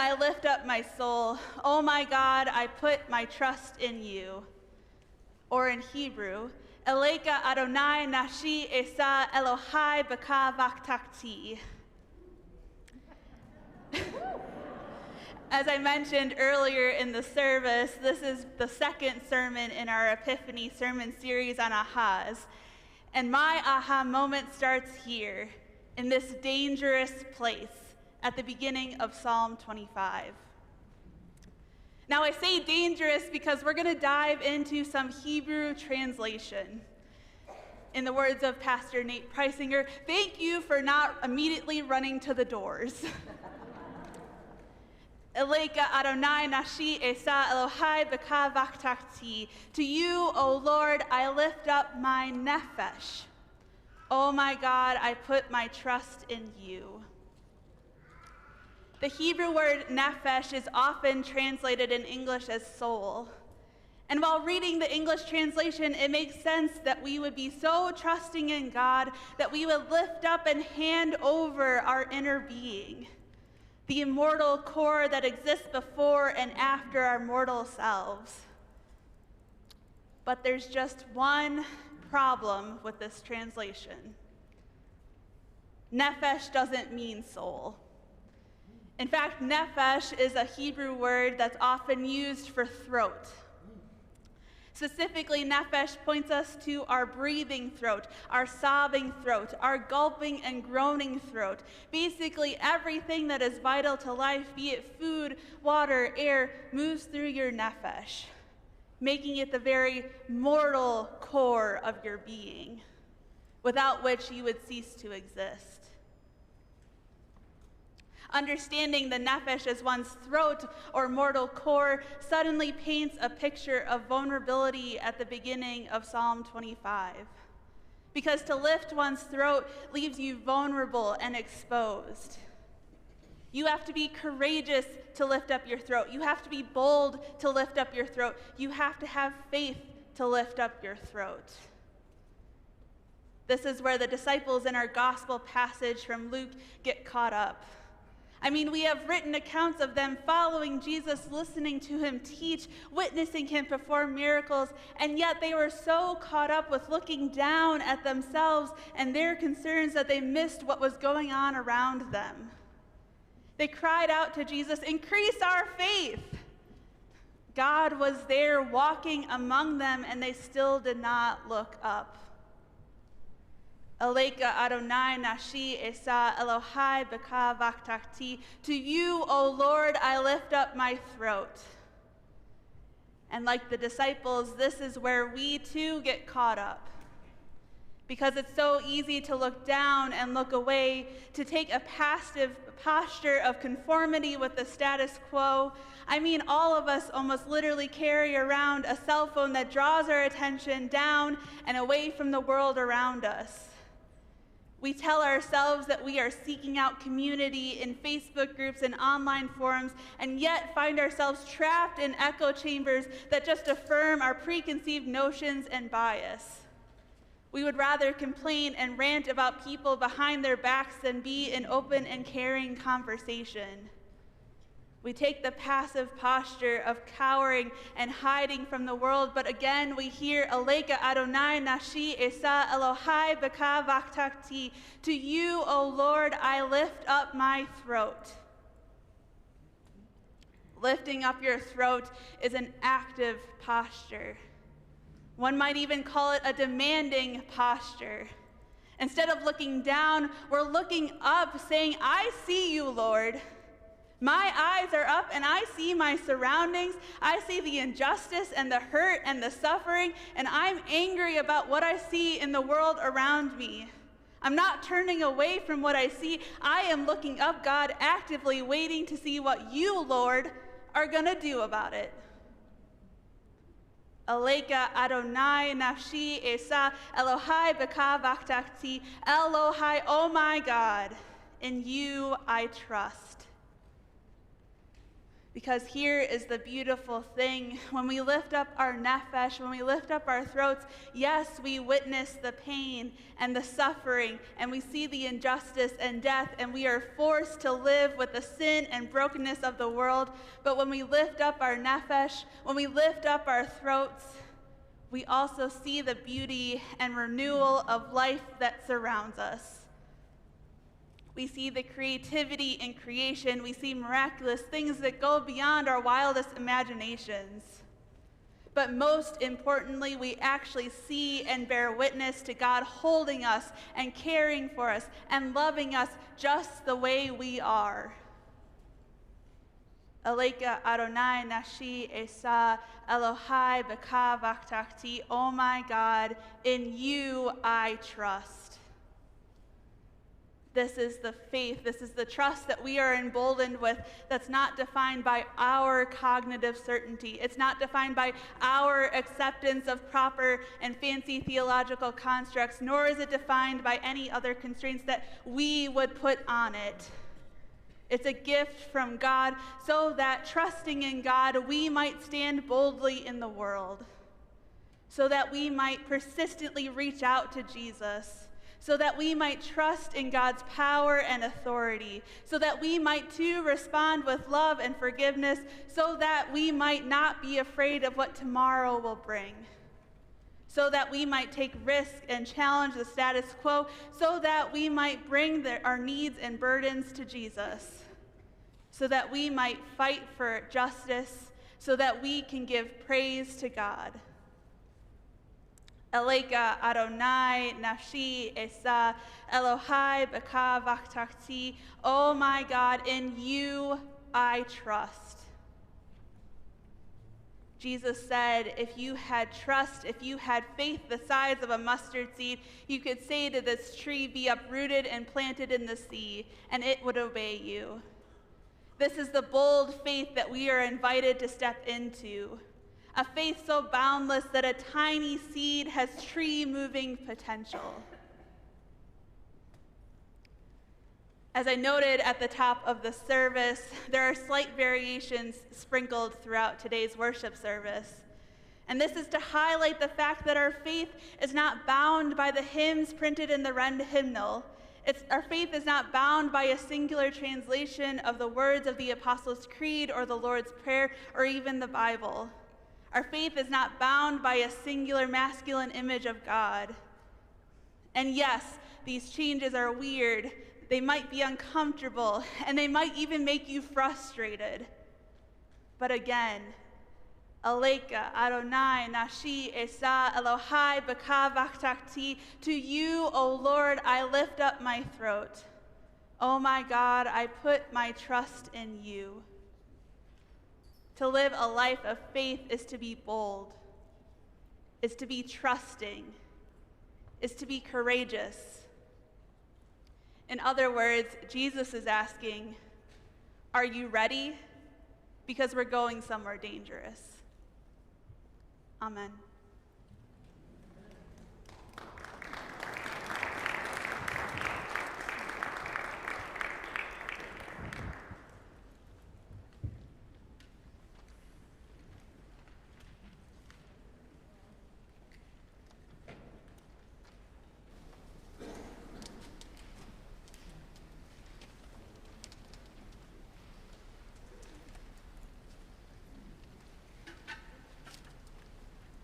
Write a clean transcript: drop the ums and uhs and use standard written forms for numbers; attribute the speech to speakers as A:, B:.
A: I lift up my soul. Oh my God, I put my trust in you. Or in Hebrew, Eleka Adonai Nashi Esa Elohai Baka Vaktakti. As I mentioned earlier in the service, this is the second sermon in our Epiphany sermon series on Ahas. And my aha moment starts here, in this dangerous place, at the beginning of Psalm 25. Now I say dangerous because we're going to dive into some Hebrew translation. In the words of Pastor Nate Preisinger, thank you for not immediately running to the doors. Eleka Adonai Nashi Esa Elohai Beka Vaktakti. To you, O Lord, I lift up my nefesh. Oh my God, I put my trust in you. The Hebrew word nefesh is often translated in English as soul. And while reading the English translation, it makes sense that we would be so trusting in God that we would lift up and hand over our inner being, the immortal core that exists before and after our mortal selves. But there's just one problem with this translation. Nefesh doesn't mean soul. In fact, nefesh is a Hebrew word that's often used for throat. Specifically, nefesh points us to our breathing throat, our sobbing throat, our gulping and groaning throat. Basically, everything that is vital to life, be it food, water, air, moves through your nefesh, making it the very mortal core of your being, without which you would cease to exist. Understanding the nefesh as one's throat or mortal core suddenly paints a picture of vulnerability at the beginning of Psalm 25. Because to lift one's throat leaves you vulnerable and exposed. You have to be courageous to lift up your throat. You have to be bold to lift up your throat. You have to have faith to lift up your throat. This is where the disciples in our gospel passage from Luke get caught up. I mean, we have written accounts of them following Jesus, listening to him teach, witnessing him perform miracles, and yet they were so caught up with looking down at themselves and their concerns that they missed what was going on around them. They cried out to Jesus, "Increase our faith." God was there walking among them, and they still did not look up. Eleka Adonai Nashi Esa Elohai Beka Vaktakti. To you, O Lord, I lift up my throat. And like the disciples, this is where we too get caught up. Because it's so easy to look down and look away, to take a passive posture of conformity with the status quo. I mean, all of us almost literally carry around a cell phone that draws our attention down and away from the world around us. We tell ourselves that we are seeking out community in Facebook groups and online forums, and yet find ourselves trapped in echo chambers that just affirm our preconceived notions and bias. We would rather complain and rant about people behind their backs than be in open and caring conversation. We take the passive posture of cowering and hiding from the world, but again we hear Eleka Adonai Nashi Esa Elohai Beka Vaktakti. To you, O Lord, I lift up my throat. Lifting up your throat is an active posture. One might even call it a demanding posture. Instead of looking down, we're looking up, saying, "I see you, Lord. My eyes are up and I see my surroundings. I see the injustice and the hurt and the suffering, and I'm angry about what I see in the world around me. I'm not turning away from what I see. I am looking up, God, actively waiting to see what you, Lord, are going to do about it." Eleka Adonai Nafshi Esa Elohai Beka Vaktakti. Elohai, oh my God, in you I trust. Because here is the beautiful thing. When we lift up our nefesh, when we lift up our throats, yes, we witness the pain and the suffering, and we see the injustice and death, and we are forced to live with the sin and brokenness of the world. But when we lift up our nefesh, when we lift up our throats, we also see the beauty and renewal of life that surrounds us. We see the creativity in creation. We see miraculous things that go beyond our wildest imaginations. But most importantly, we actually see and bear witness to God holding us and caring for us and loving us just the way we are. Aleka Adonai Nashi Esa Elohai Beka Vaktakti. Oh my God, in you I trust. This is the faith, this is the trust that we are emboldened with, that's not defined by our cognitive certainty. It's not defined by our acceptance of proper and fancy theological constructs, nor is it defined by any other constraints that we would put on it. It's a gift from God so that trusting in God, we might stand boldly in the world, so that we might persistently reach out to Jesus, so that we might trust in God's power and authority, so that we might too respond with love and forgiveness, so that we might not be afraid of what tomorrow will bring, so that we might take risks and challenge the status quo, so that we might bring our needs and burdens to Jesus, so that we might fight for justice, so that we can give praise to God. Eleka Adonai Nafshi Esa Elohai Beka Vaktakti. Oh my God, in you I trust. Jesus said, if you had trust, if you had faith the size of a mustard seed, you could say to this tree, be uprooted and planted in the sea, and it would obey you. This is the bold faith that we are invited to step into. A faith so boundless that a tiny seed has tree-moving potential. As I noted at the top of the service, there are slight variations sprinkled throughout today's worship service. And this is to highlight the fact that our faith is not bound by the hymns printed in the Ren hymnal. Our faith is not bound by a singular translation of the words of the Apostles' Creed or the Lord's Prayer or even the Bible. Our faith is not bound by a singular masculine image of God. And yes, these changes are weird. They might be uncomfortable, and they might even make you frustrated. But again, Aleka Adonai Nashi Esa Elohai Beka Vaktakti. To you, O Lord, I lift up my throat. Oh my God, I put my trust in you. To live a life of faith is to be bold, is to be trusting, is to be courageous. In other words, Jesus is asking, are you ready? Because we're going somewhere dangerous. Amen.